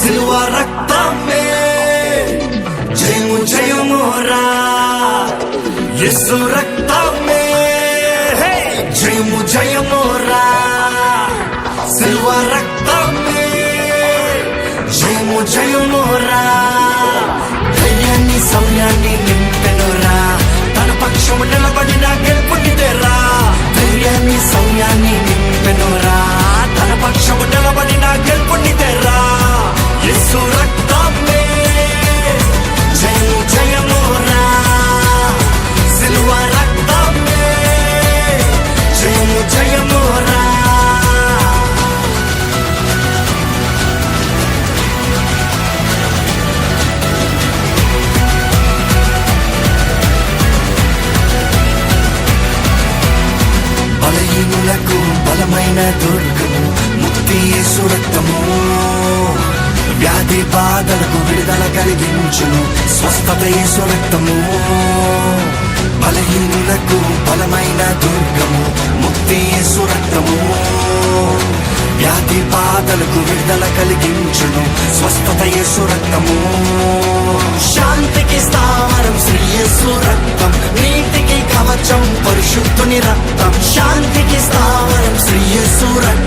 సిలువ రక్తమే జయము జయమురా యేసు రక్తమే జయము జయమురా సిలువ రక్తమే జయము జయమురా ధైర్యాన్ని సౌర్యాన్ని నింపెనురా తన పక్షము నిలబడిన గెలుపునిదేరా ధైర్యాన్ని సౌర్యాన్ని నింపెనురా తన పక్షము నిలబడిన గెలుపునిదేరా యేసు రక్తమే జయము జయమురా సిలువ రక్తమే జయము జయమురా బలహీనులకు బలమైన దుర్గము ముక్తి యేసు రక్తము వ్యాధి బాధలకు విడుదల కలిగించును స్వస్థత యేసు రక్తము బలహీనులకు బలమైన దుర్గము ముక్తి యేసు రక్తము వ్యాధి బాధలకు విడుదల కలిగించును స్వస్థత యేసు రక్తము శాంతికి స్థావరం శ్రీ యేసు రక్తం నీతికి కవచం పరిశుద్ధుని రక్తం శాంతికి స్థావరం శ్రీ యేసు రక్తం